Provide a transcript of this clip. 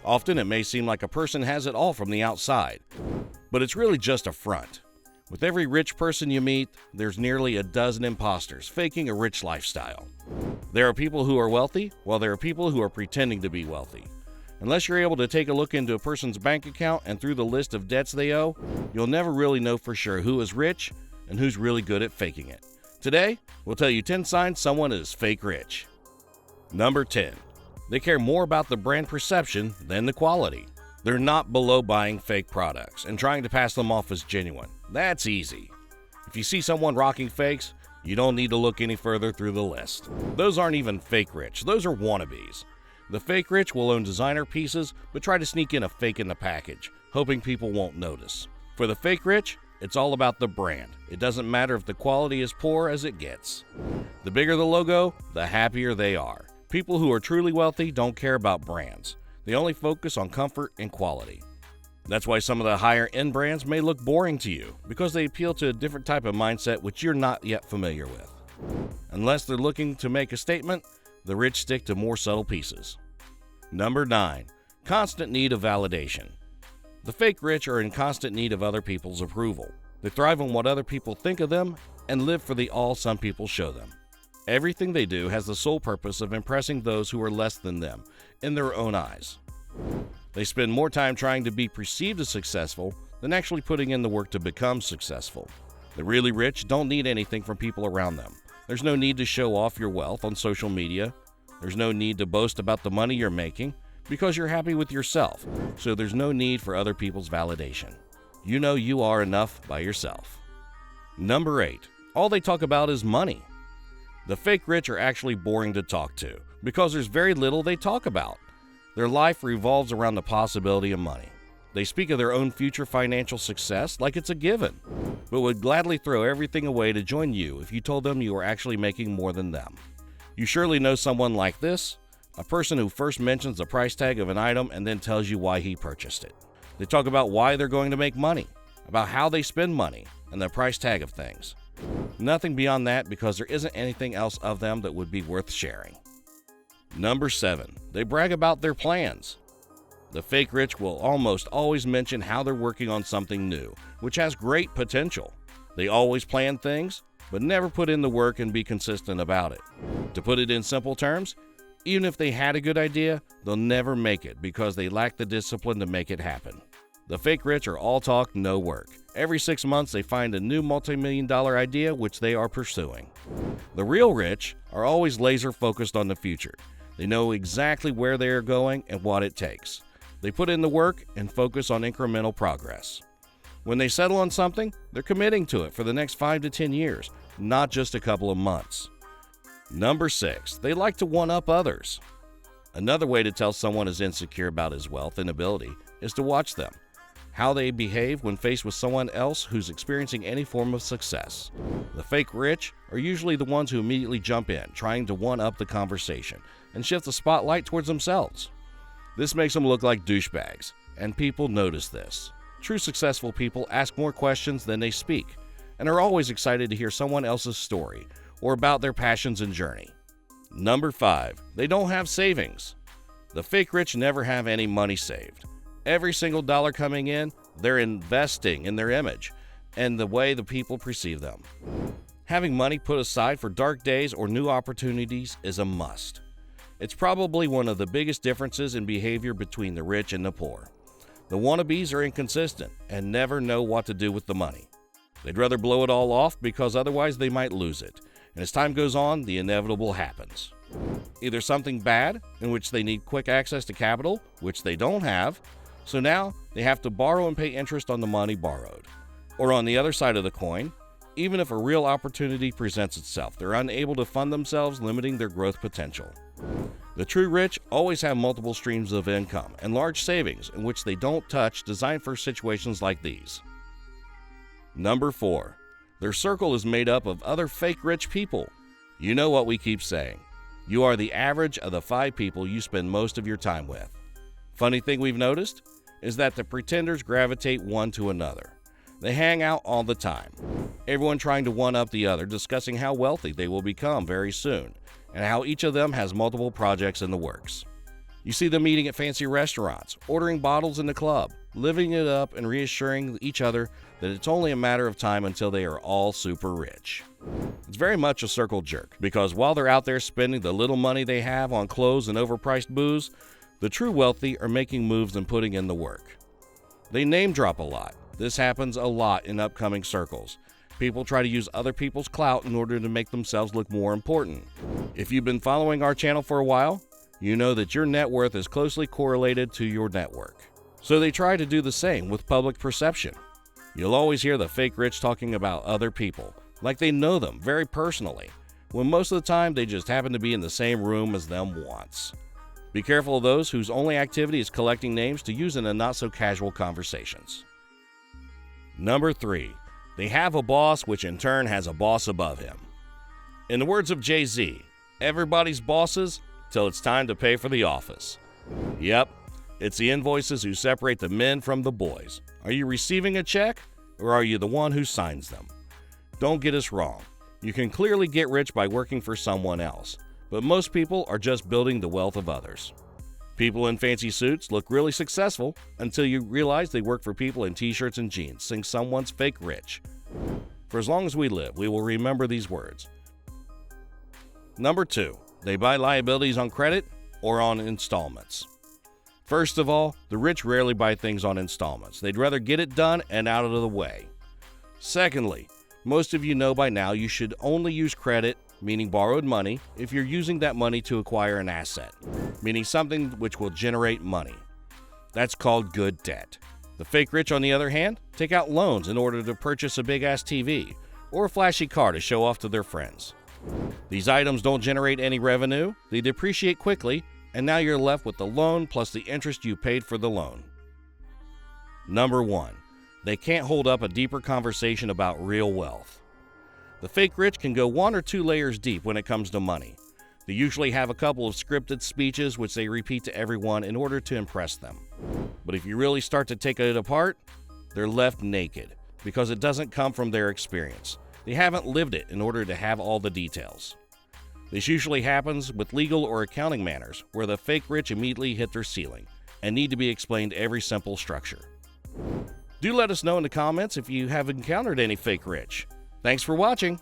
Often it may seem like a person has it all from the outside, but it's really just a front. With every rich person you meet, there's nearly a dozen imposters faking a rich lifestyle. There are people who are wealthy, while there are people who are pretending to be wealthy. Unless you're able to take a look into a person's bank account and through the list of debts they owe, you'll never really know for sure who is rich and who's really good at faking it. Today, we'll tell you 10 signs someone is fake rich. Number 10. They care more about the brand perception than the quality. They're not below buying fake products and trying to pass them off as genuine. That's easy. If you see someone rocking fakes, you don't need to look any further through the list. Those aren't even fake rich, those are wannabes. The fake rich will own designer pieces, but try to sneak in a fake in the package, hoping people won't notice. For the fake rich, it's all about the brand. It doesn't matter if the quality is poor as it gets. The bigger the logo, the happier they are. People who are truly wealthy don't care about brands. They only focus on comfort and quality. That's why some of the higher-end brands may look boring to you, because they appeal to a different type of mindset which you're not yet familiar with. Unless they're looking to make a statement, the rich stick to more subtle pieces. Number 9. Constant need of validation. The fake rich are in constant need of other people's approval. They thrive on what other people think of them and live for the all some people show them. Everything they do has the sole purpose of impressing those who are less than them in their own eyes. They spend more time trying to be perceived as successful than actually putting in the work to become successful. The really rich don't need anything from people around them. There's no need to show off your wealth on social media. There's no need to boast about the money you're making because you're happy with yourself, so there's no need for other people's validation. You know you are enough by yourself. Number 8. All they talk about is money. The fake rich are actually boring to talk to because there's very little they talk about. Their life revolves around the possibility of money. They speak of their own future financial success like it's a given, but would gladly throw everything away to join you if you told them you were actually making more than them. You surely know someone like this, a person who first mentions the price tag of an item and then tells you why he purchased it. They talk about why they're going to make money, about how they spend money, and the price tag of things. Nothing beyond that because there isn't anything else of them that would be worth sharing. Number 7. They brag about their plans. The fake rich will almost always mention how they're working on something new, which has great potential. They always plan things, but never put in the work and be consistent about it. To put it in simple terms, even if they had a good idea, they'll never make it because they lack the discipline to make it happen. The fake rich are all talk, no work. Every 6 months they find a new multi-million-dollar idea which they are pursuing. The real rich are always laser focused on the future. They know exactly where they are going and what it takes. They put in the work and focus on incremental progress. When they settle on something, they're committing to it for the next 5 to 10 years, not just a couple of months. Number 6. They like to one-up others. Another way to tell someone is insecure about his wealth and ability is to watch them. How they behave when faced with someone else who's experiencing any form of success. The fake rich are usually the ones who immediately jump in, trying to one-up the conversation and shift the spotlight towards themselves. This makes them look like douchebags, and people notice this. True successful people ask more questions than they speak, and are always excited to hear someone else's story or about their passions and journey. Number 5. They don't have savings. The fake rich never have any money saved. Every single dollar coming in, they're investing in their image and the way the people perceive them. Having money put aside for dark days or new opportunities is a must. It's probably one of the biggest differences in behavior between the rich and the poor. The wannabes are inconsistent and never know what to do with the money. They'd rather blow it all off because otherwise they might lose it. And as time goes on, the inevitable happens. Either something bad, in which they need quick access to capital, which they don't have, so now they have to borrow and pay interest on the money borrowed. Or on the other side of the coin, even if a real opportunity presents itself, they're unable to fund themselves, limiting their growth potential. The true rich always have multiple streams of income and large savings in which they don't touch, designed for situations like these. Number 4. Their circle is made up of other fake rich people. You know what we keep saying. You are the average of the 5 people you spend most of your time with. Funny thing we've noticed is that the pretenders gravitate one to another. They hang out all the time, everyone trying to one-up the other, discussing how wealthy they will become very soon, and how each of them has multiple projects in the works. You see them eating at fancy restaurants, ordering bottles in the club, living it up and reassuring each other that it's only a matter of time until they are all super rich. It's very much a circle jerk, because while they're out there spending the little money they have on clothes and overpriced booze, the true wealthy are making moves and putting in the work. They name drop a lot. This happens a lot in upcoming circles. People try to use other people's clout in order to make themselves look more important. If you've been following our channel for a while, you know that your net worth is closely correlated to your network. So they try to do the same with public perception. You'll always hear the fake rich talking about other people, like they know them very personally, when most of the time they just happen to be in the same room as them once. Be careful of those whose only activity is collecting names to use in a not-so-casual conversations. Number 3. They have a boss, which in turn has a boss above him. In the words of Jay-Z, everybody's bosses till it's time to pay for the office. Yep, it's the invoices who separate the men from the boys. Are you receiving a check, or are you the one who signs them? Don't get us wrong. You can clearly get rich by working for someone else, but most people are just building the wealth of others. People in fancy suits look really successful until you realize they work for people in t-shirts and jeans, saying someone's fake rich. For as long as we live, we will remember these words. Number 2. They buy liabilities on credit or on installments. First of all, the rich rarely buy things on installments. They'd rather get it done and out of the way. Secondly, most of you know by now you should only use credit, meaning borrowed money, if you're using that money to acquire an asset, meaning something which will generate money. That's called good debt. The fake rich, on the other hand, take out loans in order to purchase a big-ass TV or a flashy car to show off to their friends. These items don't generate any revenue, they depreciate quickly, and now you're left with the loan plus the interest you paid for the loan. Number 1. They can't hold up a deeper conversation about real wealth. The fake rich can go 1 or 2 layers deep when it comes to money. They usually have a couple of scripted speeches which they repeat to everyone in order to impress them. But if you really start to take it apart, they're left naked because it doesn't come from their experience. They haven't lived it in order to have all the details. This usually happens with legal or accounting matters where the fake rich immediately hit their ceiling and need to be explained every simple structure. Do let us know in the comments if you have encountered any fake rich. Thanks for watching.